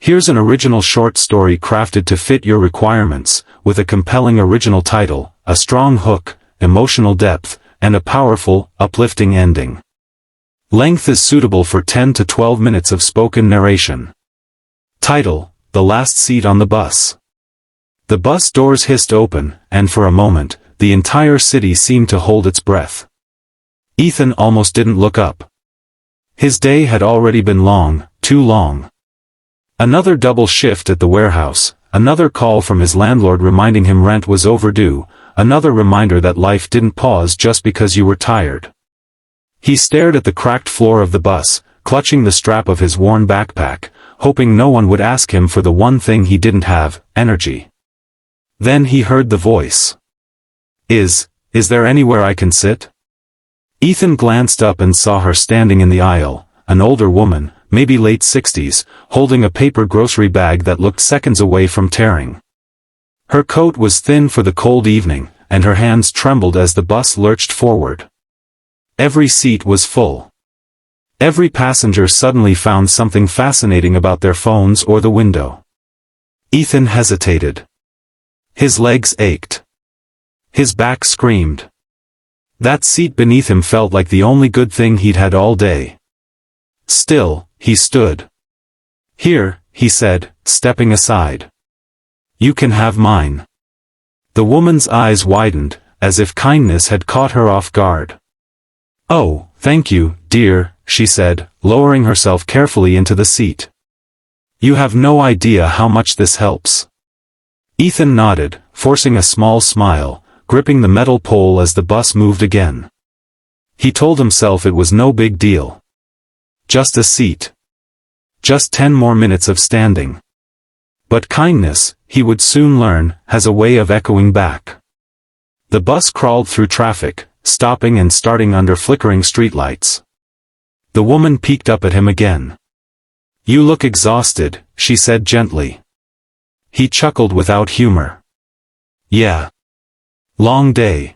Here's an original short story crafted to fit your requirements, with a compelling original title, a strong hook, emotional depth, and a powerful, uplifting ending. Length is suitable for 10 to 12 minutes of spoken narration. Title: The Last Seat on the Bus. The bus doors hissed open, and for a moment, the entire city seemed to hold its breath. Ethan almost didn't look up. His day had already been long, too long. Another double shift at the warehouse, another call from his landlord reminding him rent was overdue, another reminder that life didn't pause just because you were tired. He stared at the cracked floor of the bus, clutching the strap of his worn backpack, hoping no one would ask him for the one thing he didn't have, energy. Then he heard the voice. Is there anywhere I can sit? Ethan glanced up and saw her standing in the aisle, an older woman, maybe late 60s, holding a paper grocery bag that looked seconds away from tearing. Her coat was thin for the cold evening, and her hands trembled as the bus lurched forward. Every seat was full. Every passenger suddenly found something fascinating about their phones or the window. Ethan hesitated. His legs ached. His back screamed. That seat beneath him felt like the only good thing he'd had all day. Still, he stood. "Here," he said, stepping aside. "You can have mine." The woman's eyes widened, as if kindness had caught her off guard. "Oh, thank you, dear," she said, lowering herself carefully into the seat. "You have no idea how much this helps." Ethan nodded, forcing a small smile, gripping the metal pole as the bus moved again. He told himself it was no big deal. Just a seat. Just 10 more minutes of standing. But kindness, he would soon learn, has a way of echoing back. The bus crawled through traffic, stopping and starting under flickering streetlights. The woman peeked up at him again. "You look exhausted," she said gently. He chuckled without humor. "Yeah. Long day."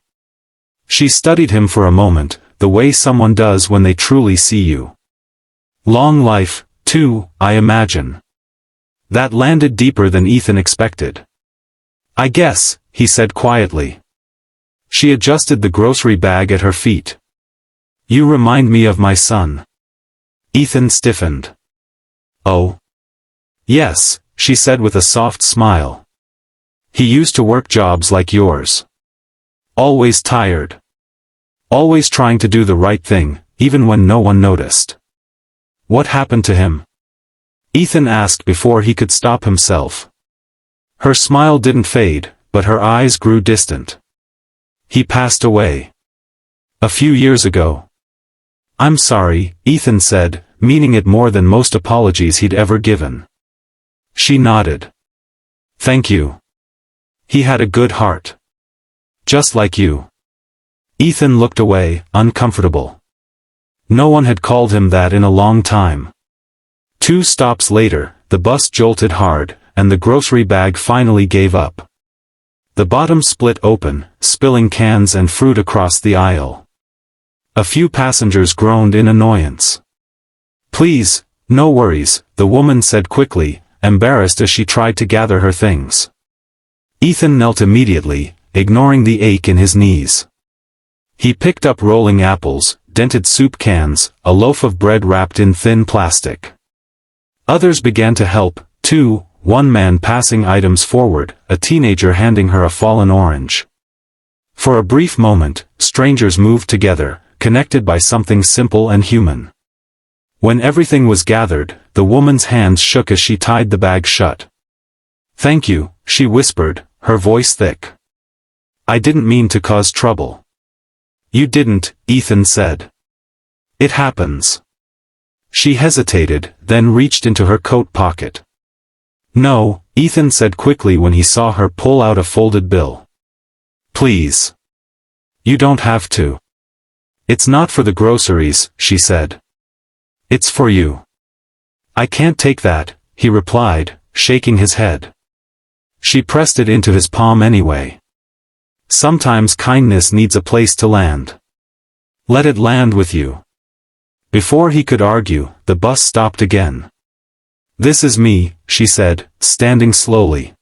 She studied him for a moment, the way someone does when they truly see you. "Long life, too, I imagine." That landed deeper than Ethan expected. "I guess," he said quietly. She adjusted the grocery bag at her feet. "You remind me of my son." Ethan stiffened. "Oh? Yes," she said with a soft smile. "He used to work jobs like yours. Always tired. Always trying to do the right thing, even when no one noticed." "What happened to him?" Ethan asked before he could stop himself. Her smile didn't fade, but her eyes grew distant. "He passed away. A few years ago." "I'm sorry," Ethan said, meaning it more than most apologies he'd ever given. She nodded. "Thank you. He had a good heart. Just like you." Ethan looked away, uncomfortable. No one had called him that in a long time. 2 stops later, the bus jolted hard, and the grocery bag finally gave up. The bottom split open, spilling cans and fruit across the aisle. A few passengers groaned in annoyance. "Please, no worries," the woman said quickly, embarrassed as she tried to gather her things. Ethan knelt immediately, ignoring the ache in his knees. He picked up rolling apples, dented soup cans, a loaf of bread wrapped in thin plastic. Others began to help, too, one man passing items forward, a teenager handing her a fallen orange. For a brief moment, strangers moved together, connected by something simple and human. When everything was gathered, the woman's hands shook as she tied the bag shut. "Thank you," she whispered, her voice thick. "I didn't mean to cause trouble." "You didn't," Ethan said. "It happens." She hesitated, then reached into her coat pocket. "No," Ethan said quickly when he saw her pull out a folded bill. "Please. You don't have to." "It's not for the groceries," she said. "It's for you." "I can't take that," he replied, shaking his head. She pressed it into his palm anyway. Sometimes kindness needs a place to land. Let it land with you. Before he could argue, the bus stopped again. "This is me," she said, standing slowly.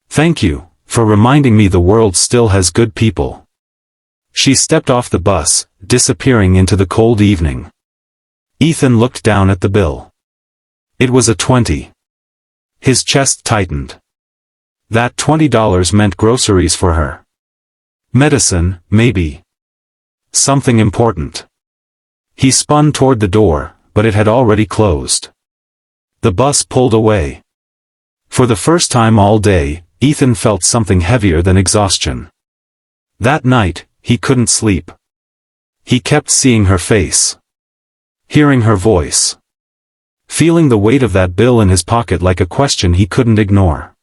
"Thank you, for reminding me the world still has good people." She stepped off the bus, disappearing into the cold evening. Ethan looked down at the bill. It was a 20. His chest tightened. That $20 meant groceries for her. Medicine, maybe. Something important. He spun toward the door, but it had already closed. The bus pulled away. For the first time all day, Ethan felt something heavier than exhaustion. That night, he couldn't sleep. He kept seeing her face. Hearing her voice. Feeling the weight of that bill in his pocket like a question he couldn't ignore.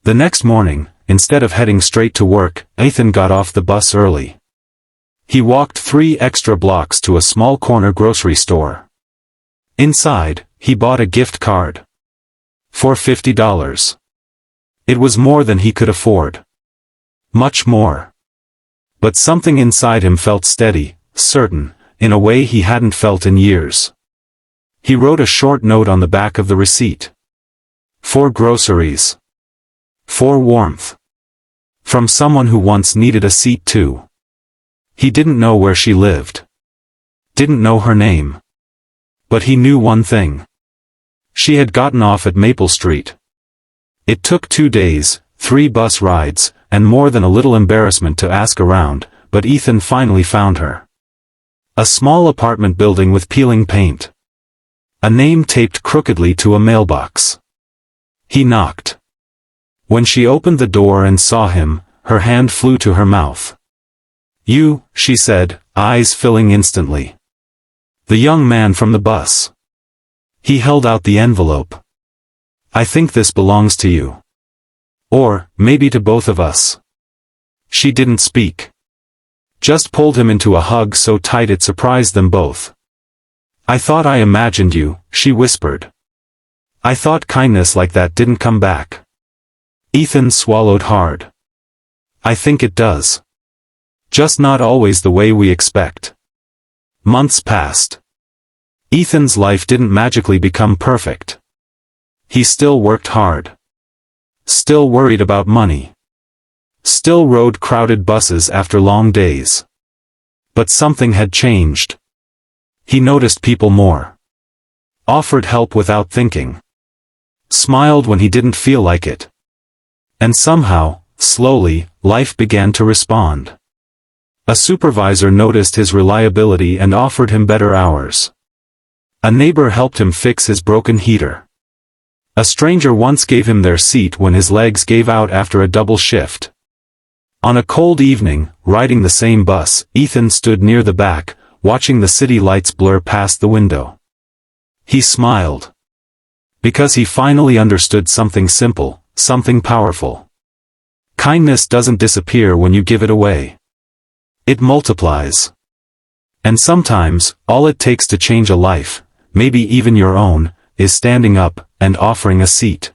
The next morning, instead of heading straight to work, Ethan got off the bus early. He walked 3 extra blocks to a small corner grocery store. Inside, he bought a gift card. For $50. It was more than he could afford. Much more. But something inside him felt steady, certain, in a way he hadn't felt in years. He wrote a short note on the back of the receipt. For groceries. For warmth. From someone who once needed a seat too. He didn't know where she lived. Didn't know her name. But he knew one thing. She had gotten off at Maple Street. It took 2 days, 3 bus rides, and more than a little embarrassment to ask around, but Ethan finally found her. A small apartment building with peeling paint. A name taped crookedly to a mailbox. He knocked. When she opened the door and saw him, her hand flew to her mouth. "You," she said, eyes filling instantly. The young man from the bus. He held out the envelope. "I think this belongs to you. Or, maybe to both of us." She didn't speak. Just pulled him into a hug so tight it surprised them both. "I thought I imagined you," she whispered. "I thought kindness like that didn't come back." Ethan swallowed hard. "I think it does. Just not always the way we expect." Months passed. Ethan's life didn't magically become perfect. He still worked hard. Still worried about money. Still rode crowded buses after long days. But something had changed. He noticed people more. Offered help without thinking. Smiled when he didn't feel like it. And somehow, slowly, life began to respond. A supervisor noticed his reliability and offered him better hours. A neighbor helped him fix his broken heater. A stranger once gave him their seat when his legs gave out after a double shift. On a cold evening, riding the same bus, Ethan stood near the back, watching the city lights blur past the window. He smiled. Because he finally understood something simple, something powerful. Kindness doesn't disappear when you give it away. It multiplies. And sometimes, all it takes to change a life, maybe even your own, is standing up and offering a seat.